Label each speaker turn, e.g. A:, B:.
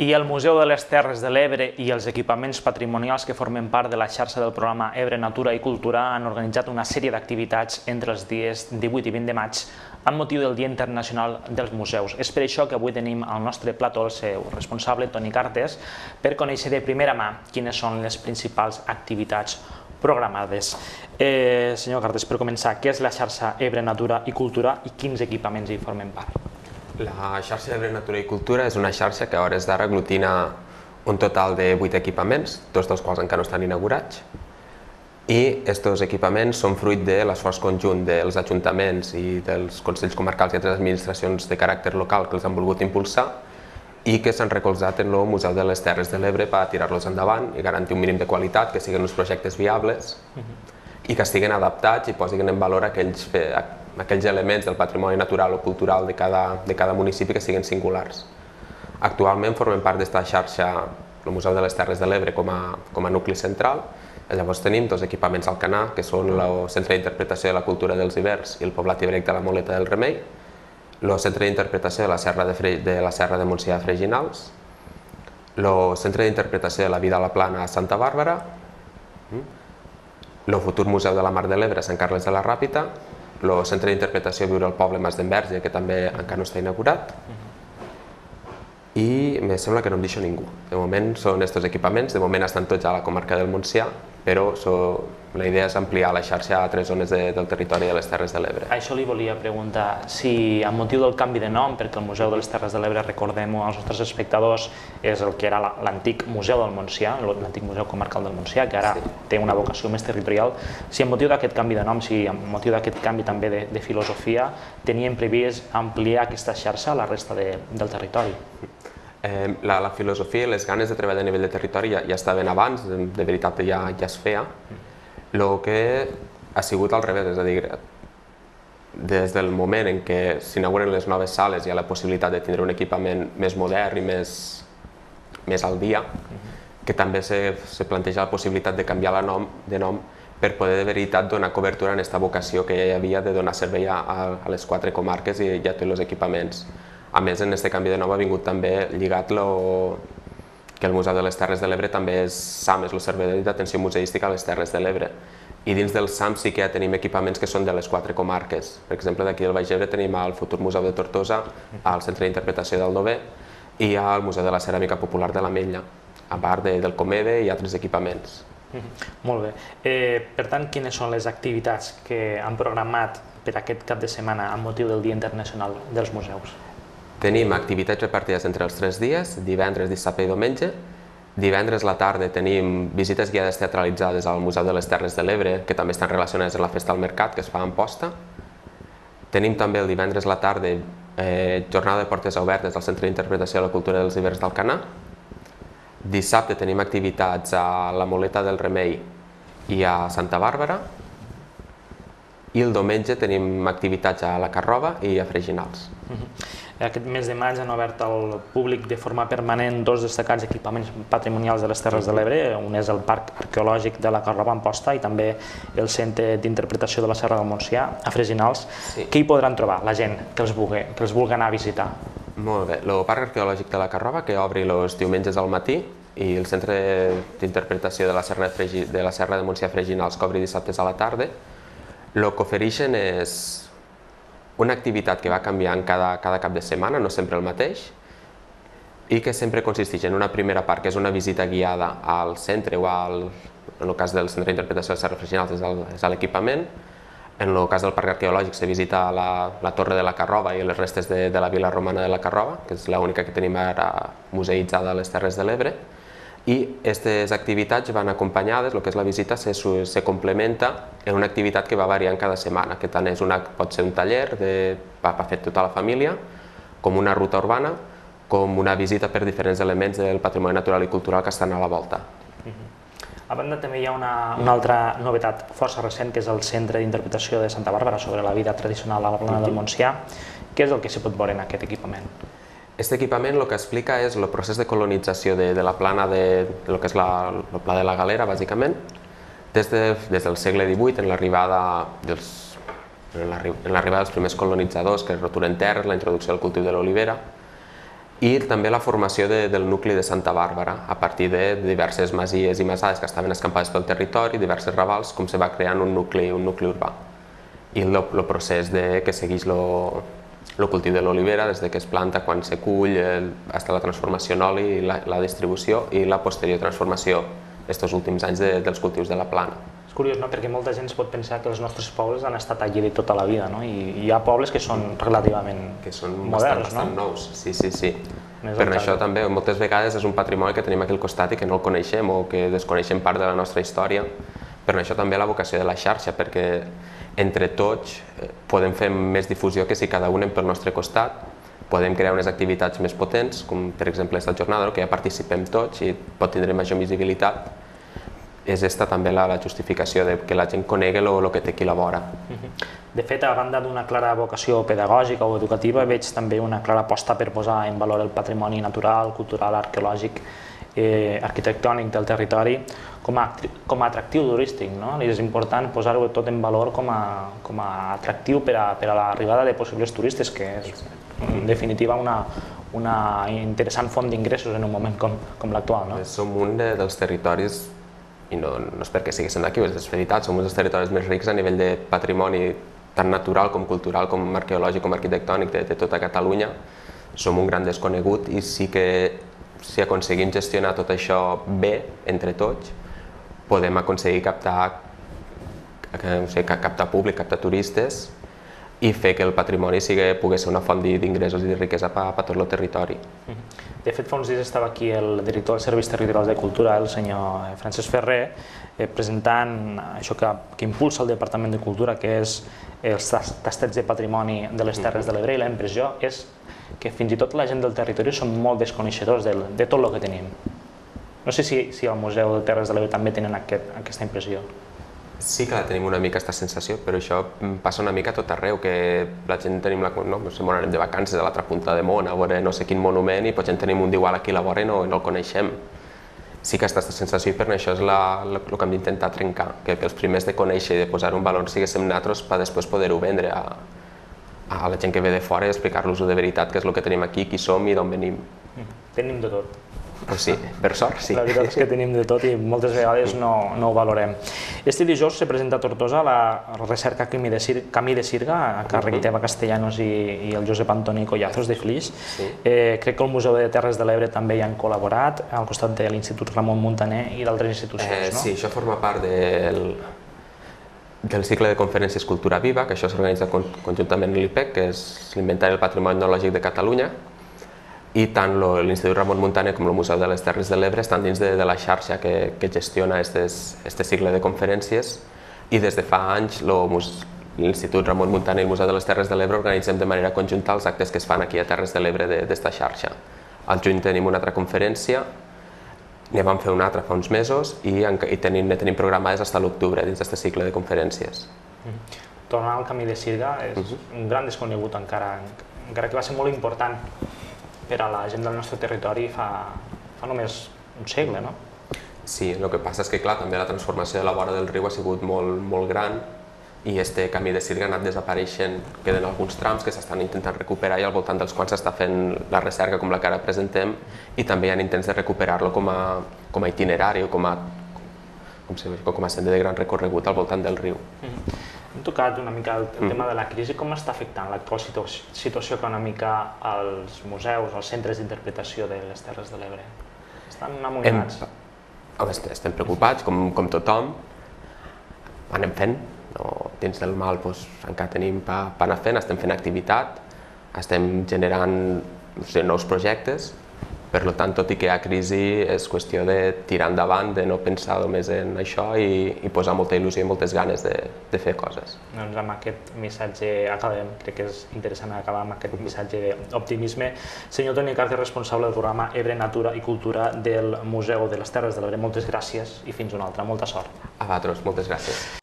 A: I el Museu de les Terres de l'Ebre i els equipaments patrimonials que formen part de la xarxa del programa Ebre Natura i Cultura han organitzat una sèrie d'activitats entre els dies 18 i 20 de maig amb motiu del Dia Internacional dels Museus. És per això que avui tenim al nostre plató el seu responsable, Toni Cartes, per conèixer de primera mà quines són les principals activitats programades. Senyor Cartes, per començar, què és la xarxa Ebre Natura i Cultura i quins equipaments hi formen part?
B: La xarxa Ebre Natura i Cultura és una xarxa que a hores d'ara aglutina un total de 8 equipaments, dos dels quals encara no estan inaugurats, i aquests equipaments són fruit de l'esforç conjunt dels ajuntaments i dels consells comarcals i altres administracions de caràcter local que els han volgut impulsar i que s'han recolzat en el Museu de les Terres de l'Ebre per tirar-los endavant i garantir un mínim de qualitat, que siguin uns projectes viables i que estiguin adaptats i posin en valor aquells elements del patrimoni natural o cultural de cada municipi que siguin singulars. Actualment formen part d'aquesta xarxa el Museu de les Terres de l'Ebre com a nucli central. Llavors tenim dos equipaments al Canà, que són el Centre d'Interpretació de la Cultura dels Ibers i el Poblat Ibèric de la Moleta del Remei, el Centre d'Interpretació de la Serra de Montsià a Freginals, el Centre d'Interpretació de la Vida a la Plana a Santa Bàrbara, el futur Museu de la Mar de l'Ebre a Sant Carles de la Ràpita, el Centre d'Interpretació Viure al Poble Mas d'Enverge, que també encara no està inaugurat, i em sembla que no em deixo ningú. De moment són aquests equipaments, de moment estan tots a la comarca del Montsià, però la idea és ampliar la xarxa a altres zones del territori de les Terres de l'Ebre.
A: Això li volia preguntar, si amb motiu del canvi de nom, perquè el Museu de les Terres de l'Ebre, recordem-ho als nostres espectadors, és el que era l'antic Museu del Montsià, l'antic Museu Comarcal del Montsià, que ara té una vocació més territorial, si amb motiu d'aquest canvi de nom, si amb motiu d'aquest canvi també de filosofia, tenien previst ampliar aquesta xarxa a la resta del territori?
B: La filosofia i les ganes de treballar a nivell de territori ja estaven abans, de veritat ja es feia. El que ha sigut al revés, és a dir, des del moment en què s'inauguren les noves sales hi ha la possibilitat de tindre un equipament més modern i més al dia, que també se planteja la possibilitat de canviar de nom per poder de veritat donar cobertura a aquesta vocació que ja hi havia de donar servei a les 4 comarques i a tots els equipaments. A més, en aquest canvi de nom ha vingut també lligat que el Museu de les Terres de l'Ebre també és SAM, és el Servei d'Atenció Museística a les Terres de l'Ebre. I dins del SAM sí que ja tenim equipaments que són de les 4 comarques. Per exemple, d'aquí del Baix Ebre tenim el futur Museu de Tortosa, el Centre d'Interpretació d'Aldover i el Museu de la Ceràmica Popular de l'Ametlla, a part del Comede i altres equipaments.
A: Molt bé. Per tant, quines són les activitats que han programat per aquest cap de setmana amb motiu del Dia Internacional dels Museus?
B: Tenim activitats repartides entre els 3 dies, divendres, dissabte i diumenge. Divendres a la tarda tenim visites guiades teatralitzades al Museu de les Terres de l'Ebre, que també estan relacionades amb la Festa al Mercat, que es fa a Amposta. Tenim també el divendres a la tarda jornada de portes obertes al Centre d'Interpretació de la Cultura dels Ibers del Canà. Dissabte tenim activitats a la Moleta del Remei i a Santa Bàrbara. I el diumenge tenim activitats a la Carrova i a Freginals.
A: Aquest mes de maig han obert al públic de forma permanent dos destacats equipaments patrimonials de les Terres de l'Ebre. Un és el Parc Arqueològic de la Carrova a Amposta i també el Centre d'Interpretació de la Serra del Montsià a Freginals. Què hi podran trobar la gent que els vulgui anar a visitar?
B: Molt bé. El Parc Arqueològic de la Carrova, que obri els diumenges al matí, i el Centre d'Interpretació de la Serra de Montsià a Freginals, que obri dissabtes a la tarda, el que ofereixen és una activitat que va canviant cada cap de setmana, no sempre el mateix, i que sempre consisteix en una primera part, que és una visita guiada al centre o en el cas del Centre d'Interpretació de la Serra de Freginals és a l'equipament. En el cas del Parc Arqueològic se visita la Torre de la Carrova i les restes de la vila romana de la Carrova, que és l'única que tenim ara museïtzada a les Terres de l'Ebre. I aquestes activitats van acompanyades, el que és la visita se complementa en una activitat que va variant cada setmana, que tant pot ser un taller per fer tota la família, com una ruta urbana, com una visita per diferents elements del patrimoni natural i cultural que estan a la volta.
A: A banda també hi ha una altra novetat força recent, que és el Centre d'Interpretació de Santa Bàrbara sobre la vida tradicional a la Plana del Montsià. Què és el que s'hi pot veure en aquest equipament?
B: Aquest equipament el que explica és el procés de colonització de la plana del que és el Pla de la Galera, bàsicament, des del segle XVIII, en l'arribada dels primers colonitzadors que retoren terres, la introducció del cultiu de l'olivera, i també la formació del nucli de Santa Bàrbara, a partir de diverses masies i masades que estaven escampades pel territori, diverses ravals, com se va creant un nucli urbà. I el procés que segueix el cultiu de l'olivera, des que es planta, quan se cull, fins a la transformació en oli, la distribució i la posterior transformació aquests últims anys dels cultius de la plana.
A: És curiós, no? Perquè molta gent pot pensar que els nostres pobles han estat allí de tota la vida, no? I hi ha pobles que són relativament moderns,
B: bastant nous, sí. Per això també moltes vegades és un patrimoni que tenim aquí al costat i que no el coneixem o que desconeixem part de la nostra història. Per això també la vocació de la xarxa, perquè entre tots podem fer més difusió que si cada un pel nostre costat. Podem crear unes activitats més potents, com per exemple aquesta jornada, que ja participem tots i pot tindre major visibilitat. És aquesta també la justificació de que la gent conegui el que té aquí a la vora.
A: De fet, a banda d'una clara vocació pedagògica o educativa, veig també una clara aposta per posar en valor el patrimoni natural, cultural, arqueològic, arquitectònic del territori com a atractiu turístic. És important posar-ho tot en valor com a atractiu per a l'arribada de possibles turistes, que és en definitiva una interessant font d'ingressos en un moment com l'actual.
B: Som un dels territoris, i no és perquè siguéssim d'aquí, és veritat, som un dels territoris més rics a nivell de patrimoni tant natural com cultural, com arqueològic, com arquitectònic de tota Catalunya. Som un gran desconegut i sí que si aconseguim gestionar tot això bé, entre tots, podem aconseguir captar públic, captar turistes i fer que el patrimoni pugui ser una font d'ingressos i de riquesa per tot el territori.
A: De fet, fa uns dies estava aquí el director dels Serveis Territorials de Cultura, el senyor Francesc Ferrer, presentant això que impulsa el Departament de Cultura, que és els tastets de patrimoni de les Terres de l'Ebre, i la impressió és que fins i tot la gent del territori són molt desconeixedors de tot el que tenim. No sé si al Museu de Terres de l'Ebre també tenen aquesta impressió.
B: Sí que la tenim una mica, aquesta sensació, però això passa una mica a tot arreu, que la gent tenim anem de vacances a l'altra punta de món a veure no sé quin monument i potser en tenim un d'igual aquí a la vora i no el coneixem. Sí que aquesta sensació i per això és el que hem d'intentar trencar, que els primers de conèixer i de posar un valor siguéssim nosaltres per després poder-ho vendre a la gent que ve de fora i explicar-los de veritat què és el que tenim aquí, qui som i d'on venim.
A: Tenim de tot.
B: Pues sí, per sort, sí.
A: La veritat és que tenim de tot i moltes vegades no ho valorem. Este dijous se presenta a Tortosa la recerca Camí de Sirga, a càrrec d'Eva Castellanos i el Josep Antoni Collazos de Flix. Crec que el Museu de Terres de l'Ebre també hi han col·laborat, al costat de l'Institut Ramon Muntaner i d'altres institucions, no?
B: Sí, això forma part del cicle de conferències Cultura Viva, que això s'organitza conjuntament amb l'IPEC, que és l'Inventari del Patrimoni Etnològic de Catalunya, i tant l'Institut Ramon Muntaner com el Museu de les Terres de l'Ebre estan dins de la xarxa que gestiona aquest cicle de conferències, i des de fa anys l'Institut Ramon Muntaner i el Museu de les Terres de l'Ebre organitzem de manera conjunta els actes que es fan aquí a Terres de l'Ebre d'esta xarxa. Al juny tenim una altra conferència, ne vam fer una altra fa uns mesos i tenim programades fins a l'octubre dins d'aquest cicle de conferències.
A: Tornant al Camí de Sirga, és un gran desconegut encara que va ser molt important per a la gent del nostre territori fa només un segle, no?
B: Sí, el que passa és que, clar, també la transformació de la vora del riu ha sigut molt gran i este Camí de Sirga ha anat desapareixent. Queden alguns trams que s'estan intentant recuperar i al voltant dels quals s'està fent la recerca com la que ara presentem, i també hi ha intents de recuperar-lo com a itinerari o com a sender de gran recorregut al voltant del riu.
A: Hem tocat una mica el tema de la crisi. Com està afectant l'actual situació econòmica als museus, als centres d'interpretació de les Terres de l'Ebre? Estan amoïnats?
B: Estem preocupats, com tothom. Anem fent. Dins del mal encara tenim per anar fent, estem fent activitat, estem generant nous projectes. Per tant, tot i que hi ha crisi, és qüestió de tirar endavant, de no pensar només en això i posar molta il·lusió i moltes ganes de fer coses.
A: Doncs amb aquest missatge acabem. Crec que és interessant acabar amb aquest missatge d'optimisme. Senyor Toni Carter, responsable del programa Ebre, Natura i Cultura del Museu de les Terres de l'Ebre, moltes gràcies i fins una altra. Molta sort.
B: A vosaltres, moltes gràcies.